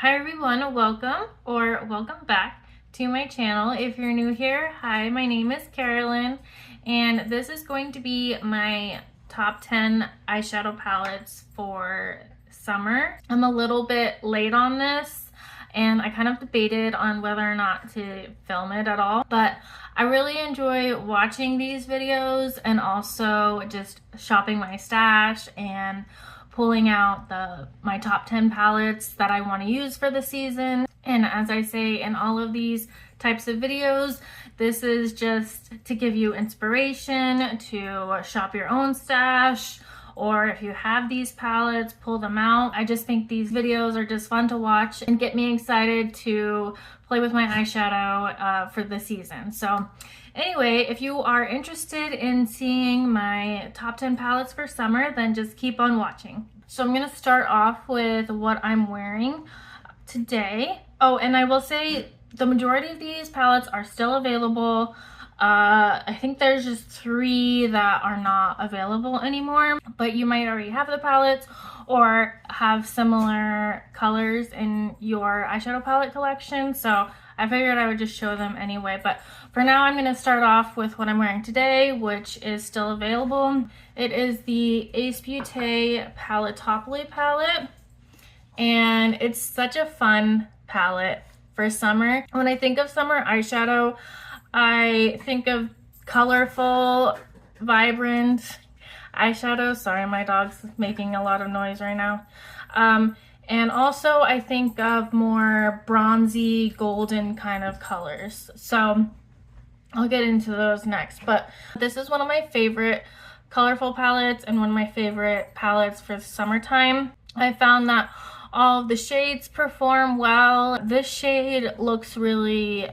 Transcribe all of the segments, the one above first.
Hi everyone, welcome back to my channel. If you're new here, hi, my name is Carolyn and this is going to be my top 10 eyeshadow palettes for summer. I'm a little bit late on this and I kind of debated on whether or not to film it at all, but I really enjoy watching these videos and also just shopping my stash and pulling out my top 10 palettes that I want to use for the season. And as I say in all of these types of videos, this is just to give you inspiration to shop your own stash, or if you have these palettes, pull them out. I just think these videos are just fun to watch and get me excited to play with my eyeshadow for the season. So anyway, if you are interested in seeing my top 10 palettes for summer, then just keep on watching. So I'm gonna start off with what I'm wearing today. Oh, and I will say the majority of these palettes are still available. I think there's just 3 that are not available anymore, but you might already have the palettes or have similar colors in your eyeshadow palette collection. So I figured I would just show them anyway. But for now, I'm going to start off with what I'm wearing today, which is still available. It is the Ace Beauté Palettopoly palette, and it's such a fun palette for summer. When I think of summer eyeshadow, I think of colorful, vibrant eyeshadow. Sorry, my dog's making a lot of noise right now. And also I think of more bronzy, golden kind of colors. So I'll get into those next. But this is one of my favorite colorful palettes and one of my favorite palettes for the summertime. I found that all of the shades perform well. This shade looks really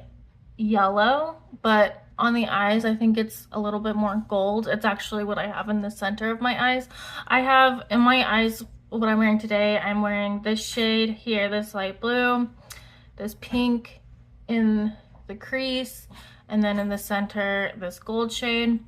yellow, but on the eyes I think it's a little bit more gold. It's actually what I have in the center of my eyes. I have in my eyes what I'm wearing today. I'm wearing this shade here, this light blue, this pink in the crease, and then in the center this gold shade.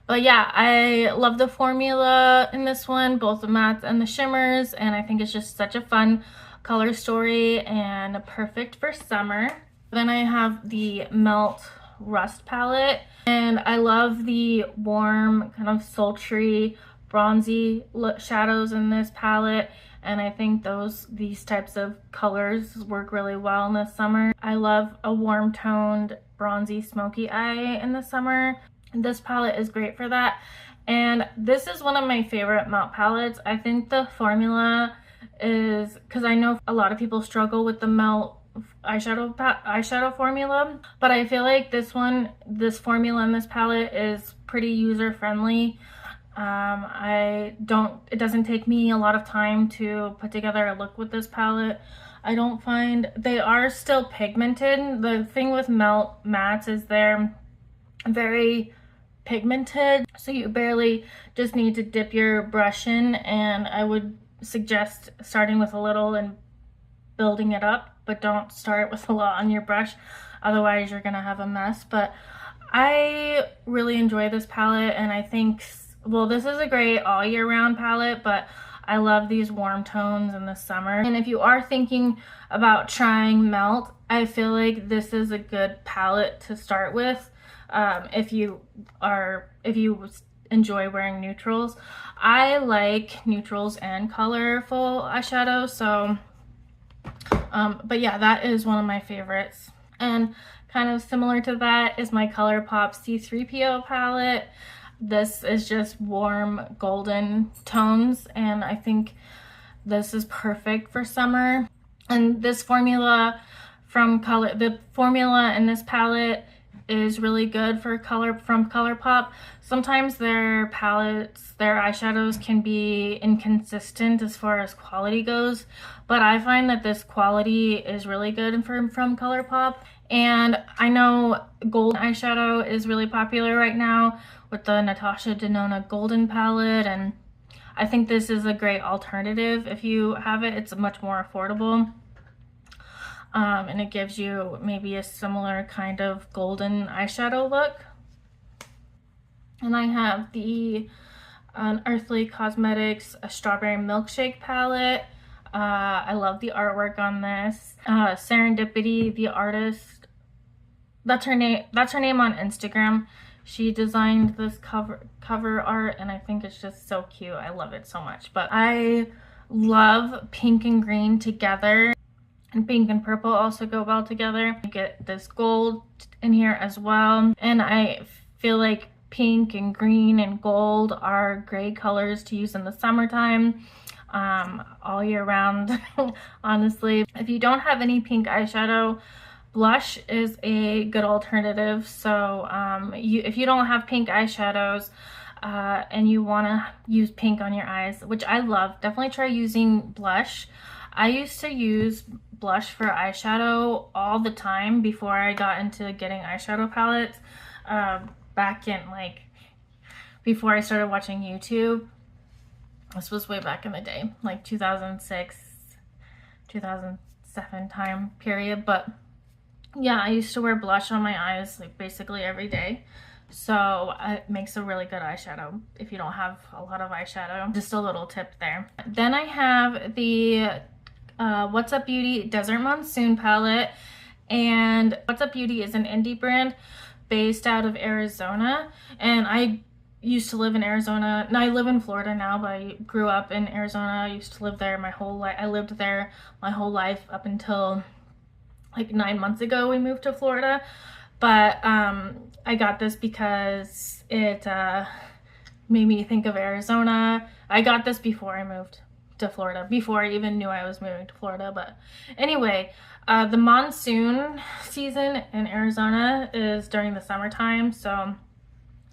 But yeah, I love the formula in this one, both the mattes and the shimmers, and I think it's just such a fun color story and perfect for summer. Then I have the Melt Rust palette, and I love the warm, kind of sultry, bronzy shadows in this palette, and I think these types of colors work really well in the summer. I love a warm toned, bronzy, smoky eye in the summer. This palette is great for that, and this is one of my favorite Melt palettes. I think the formula is, because I know a lot of people struggle with the Melt eyeshadow formula, but I feel like this formula in this palette is pretty user-friendly. It doesn't take me a lot of time to put together a look with this palette. I don't find they are still pigmented. The thing with Melt mattes is they're very pigmented, so you barely just need to dip your brush in, and I would suggest starting with a little and building it up, but don't start with a lot on your brush, otherwise you're gonna have a mess. But I really enjoy this palette, and I think, well, this is a great all year round palette, but I love these warm tones in the summer. And if you are thinking about trying Melt, I feel like this is a good palette to start with. If you enjoy wearing neutrals. I like neutrals and colorful eyeshadow, so but yeah, that is one of my favorites. And kind of similar to that is my ColourPop C3PO palette. This is just warm golden tones, and I think this is perfect for summer. And this formula the formula in this palette is really good from ColourPop. Sometimes their eyeshadows can be inconsistent as far as quality goes, but I find that this quality is really good from ColourPop. And I know gold eyeshadow is really popular right now with the Natasha Denona Golden palette, and I think this is a great alternative if you have it. It's much more affordable. And it gives you maybe a similar kind of golden eyeshadow look. And I have the Earthly Cosmetics Strawberry Milkshake palette. I love the artwork on this. Serendipity, the artist, that's her name on Instagram. She designed this cover art, and I think it's just so cute. I love it so much. But I love pink and green together, and pink and purple also go well together. You get this gold in here as well, and I feel like pink and green and gold are great colors to use in the summertime, all year round. Honestly, if you don't have any pink eyeshadow, blush is a good alternative. So if you don't have pink eyeshadows and you want to use pink on your eyes, which I love, definitely try using blush. I used to use blush for eyeshadow all the time before I got into getting eyeshadow palettes, back in like before I started watching YouTube. This was way back in the day, like 2006, 2007 time period. But yeah, I used to wear blush on my eyes like basically every day. So it makes a really good eyeshadow if you don't have a lot of eyeshadow. Just a little tip there. Then I have the What's Up Beauty Desert Monsoon palette. And What's Up Beauty is an indie brand based out of Arizona. And I used to live in Arizona. Now I live in Florida now, but I grew up in Arizona. I used to live there my whole life. I lived there my whole life up until like 9 months ago we moved to Florida. But I got this because it made me think of Arizona. I got this before I moved to Florida, before I even knew I was moving to Florida. But anyway, the monsoon season in Arizona is during the summertime, so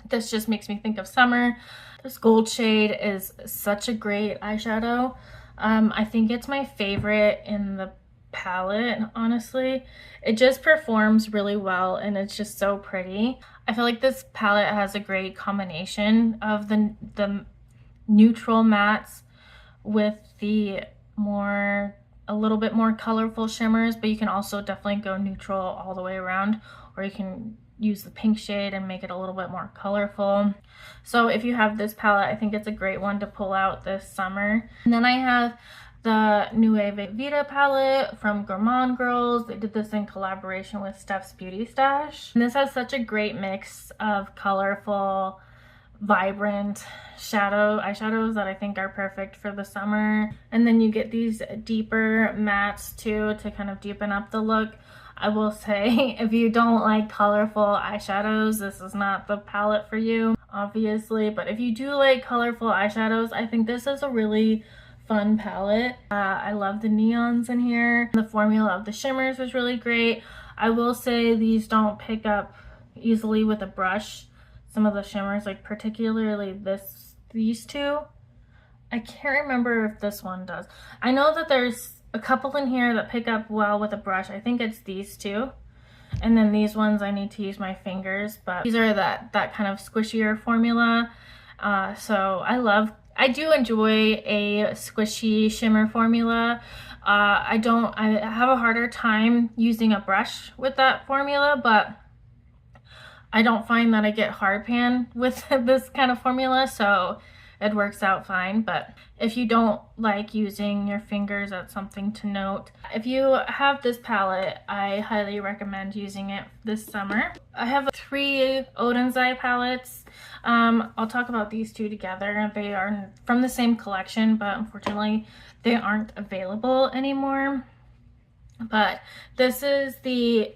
this just makes me think of summer. This gold shade is such a great eyeshadow. I think it's my favorite in the palette, honestly. It just performs really well, and it's just so pretty. I feel like this palette has a great combination of the neutral mattes with the a little bit more colorful shimmers, but you can also definitely go neutral all the way around, or you can use the pink shade and make it a little bit more colorful. So if you have this palette, I think it's a great one to pull out this summer. And then I have the Nueve Vita palette from Gourmand Girls. They did this in collaboration with Steph's Beauty Stash. And this has such a great mix of colorful, vibrant eyeshadows that I think are perfect for the summer. And then you get these deeper mattes too to kind of deepen up the look. I will say, if you don't like colorful eyeshadows, this is not the palette for you, obviously. But if you do like colorful eyeshadows, I think this is a really fun palette. I love the neons in here. The formula of the shimmers is really great. I will say these don't pick up easily with a brush. Some of the shimmers, like particularly these two. I can't remember if this one does. I know that there's a couple in here that pick up well with a brush. I think it's these two. And then these ones I need to use my fingers, but these are that kind of squishier formula. So I do enjoy a squishy shimmer formula. I have a harder time using a brush with that formula, but I don't find that I get hard pan with this kind of formula, so it works out fine. But if you don't like using your fingers, that's something to note. If you have this palette, I highly recommend using it this summer. I have 3 Odin's Eye palettes. I'll talk about these two together. They are from the same collection, but unfortunately they aren't available anymore. But this is the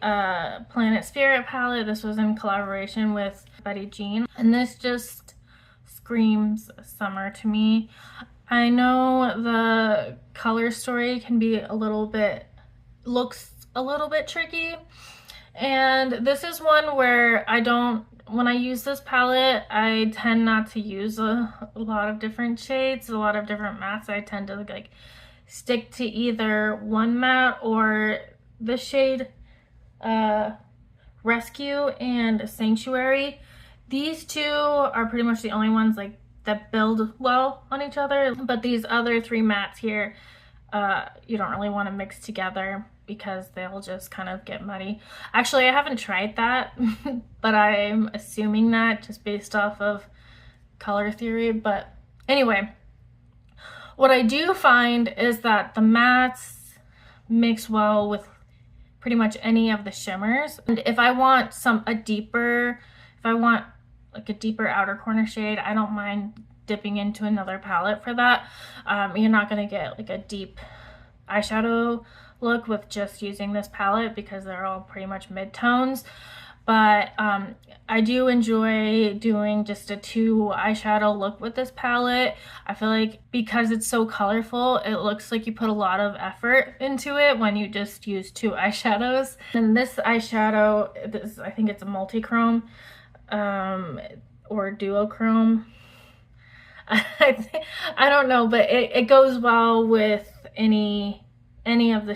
Planet Spirit palette. This was in collaboration with Betty Jean, and this just screams summer to me. I know the color story can be looks a little bit tricky, and this is one where when I use this palette, I tend not to use a lot of different shades, a lot of different mattes. I tend to like stick to either one matte or the shade Rescue and Sanctuary. These two are pretty much the only ones like that build well on each other, but these other 3 mattes here, you don't really want to mix together because they'll just kind of get muddy. Actually, I haven't tried that, but I'm assuming that just based off of color theory. But anyway, What I do find is that the mattes mix well with pretty much any of the shimmers. And if I want if I want like a deeper outer corner shade, I don't mind dipping into another palette for that. You're not gonna get like a deep eyeshadow look with just using this palette because they're all pretty much mid-tones. But I do enjoy doing just a 2 eyeshadow look with this palette. I feel like because it's so colorful, it looks like you put a lot of effort into it when you just use 2 eyeshadows. And this eyeshadow, I think it's a multi-chrome or duochrome. I don't know, but it goes well with any of the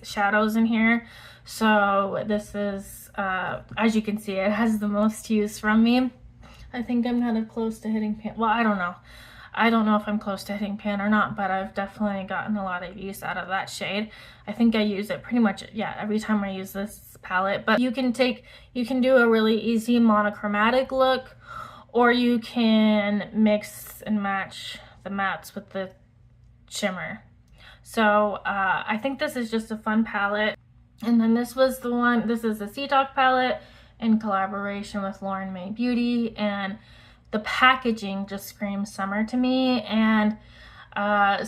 shadows in here. So this is, as you can see, it has the most use from me. I think I'm kind of close to hitting pan. Well, I don't know. I don't know if I'm close to hitting pan or not, but I've definitely gotten a lot of use out of that shade. I think I use it pretty much, yeah, every time I use this palette. But you can do a really easy monochromatic look, or you can mix and match the mattes with the shimmer. So I think this is just a fun palette. And then this is the Sea Talk palette in collaboration with Lauren May Beauty, and the packaging just screams summer to me. And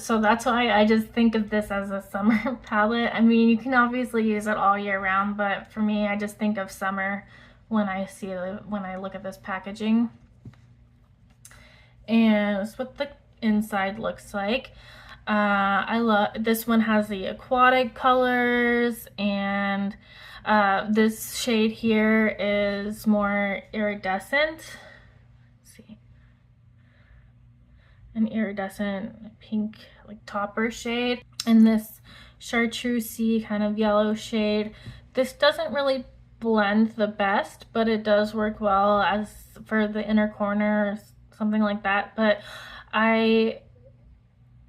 so that's why I just think of this as a summer palette. I mean, you can obviously use it all year round, but for me, I just think of summer when I look at this packaging. And that's what the inside looks like. I love this one. Has the aquatic colors, and this shade here is more iridescent. Let's see, an iridescent pink like topper shade, and this chartreusey kind of yellow shade. This doesn't really blend the best, but it does work well as for the inner corner or something like that. But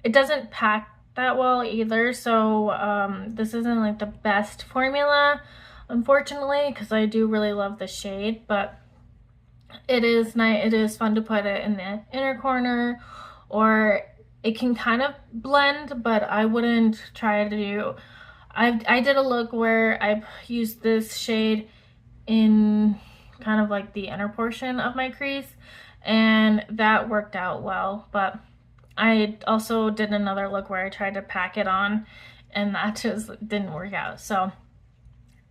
it doesn't pack that well either, so this isn't like the best formula, unfortunately, because I do really love the shade. But it is nice. It is fun to put it in the inner corner, or it can kind of blend, but I wouldn't try to do. I did a look where I used this shade in kind of like the inner portion of my crease, and that worked out well. But I also did another look where I tried to pack it on, and that just didn't work out. So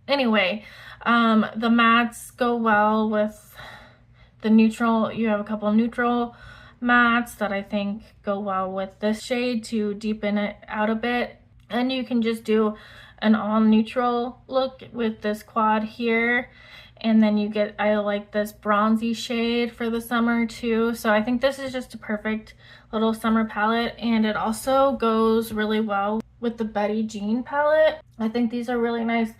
anyway, the mattes go well with the neutral. You have a couple of neutral mattes that I think go well with this shade to deepen it out a bit. And you can just do an all neutral look with this quad here. And then you get, I like this bronzy shade for the summer too. So I think this is just a perfect little summer palette. And it also goes really well with the Betty Jean palette. I think these are really nice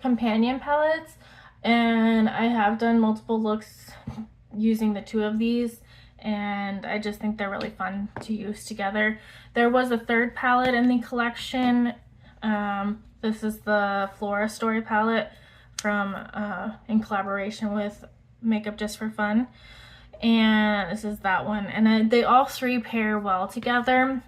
companion palettes. And I have done multiple looks using the 2 of these. And I just think they're really fun to use together. There was a 3rd palette in the collection. This is the Flora Story palette from in collaboration with Makeup Just for Fun, and this is that one. And they all 3 pair well together,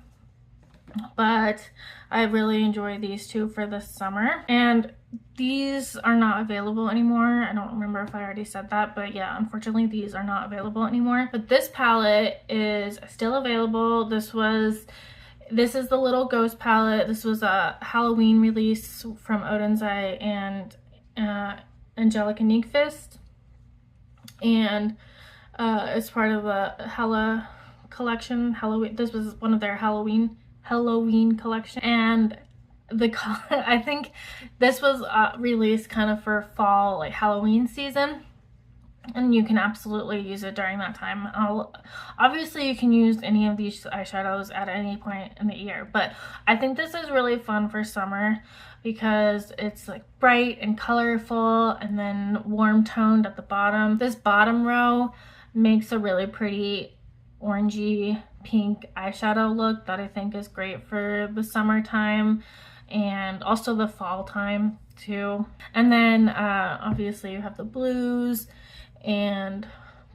but I really enjoy these 2 for the summer. And these are not available anymore. I don't remember if I already said that, but yeah, unfortunately these are not available anymore. But this palette is still available. This is the Little Ghost palette. This was a Halloween release from Odin's Eye and Angelica Nyqvist, and it's part of the Hella collection. This was one of their Halloween collection, and I think this was released kind of for fall, like Halloween season, and you can absolutely use it during that time. Obviously you can use any of these eyeshadows at any point in the year, but I think this is really fun for summer because it's like bright and colorful and then warm toned at the bottom. This bottom row makes a really pretty orangey pink eyeshadow look that I think is great for the summertime and also the fall time too. And then obviously you have the blues and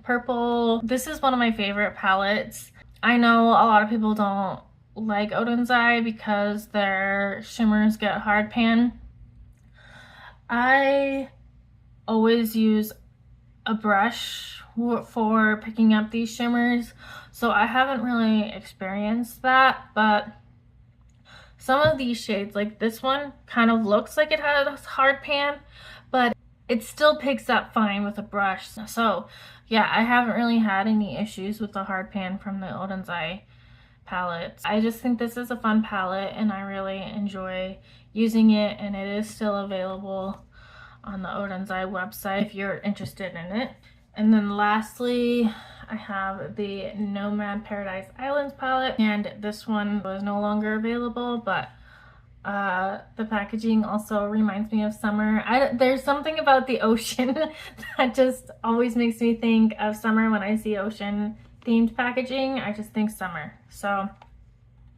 purple. This is one of my favorite palettes. I know a lot of people don't like Odin's Eye because their shimmers get hard pan. I always use a brush for picking up these shimmers, so I haven't really experienced that, but some of these shades, like this one, kind of looks like it has hard pan, but it still picks up fine with a brush. So yeah, I haven't really had any issues with the hard pan from the Odin's Eye palettes. I just think this is a fun palette and I really enjoy using it, and it is still available on the Odin's Eye website if you're interested in it. And then lastly, I have the Nomad Paradise Islands palette, and this one was no longer available, but the packaging also reminds me of summer. There's something about the ocean that just always makes me think of summer. When I see ocean themed packaging, I just think summer. So,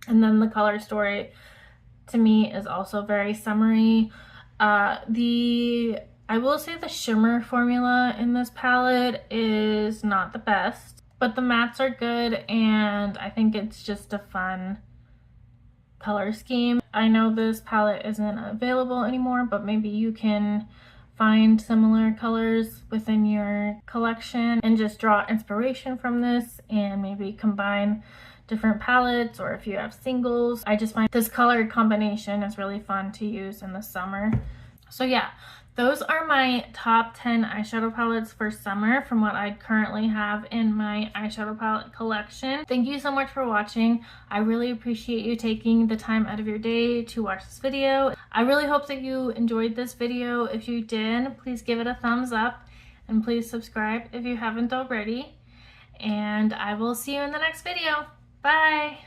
and then the color story to me is also very summery. I will say the shimmer formula in this palette is not the best, but the mattes are good, and I think it's just a fun color scheme. I know this palette isn't available anymore, but maybe you can find similar colors within your collection and just draw inspiration from this and maybe combine different palettes, or if you have singles. I just find this color combination is really fun to use in the summer. So yeah, those are my top 10 eyeshadow palettes for summer from what I currently have in my eyeshadow palette collection. Thank you so much for watching. I really appreciate you taking the time out of your day to watch this video. I really hope that you enjoyed this video. If you did, please give it a thumbs up and please subscribe if you haven't already. And I will see you in the next video. Bye!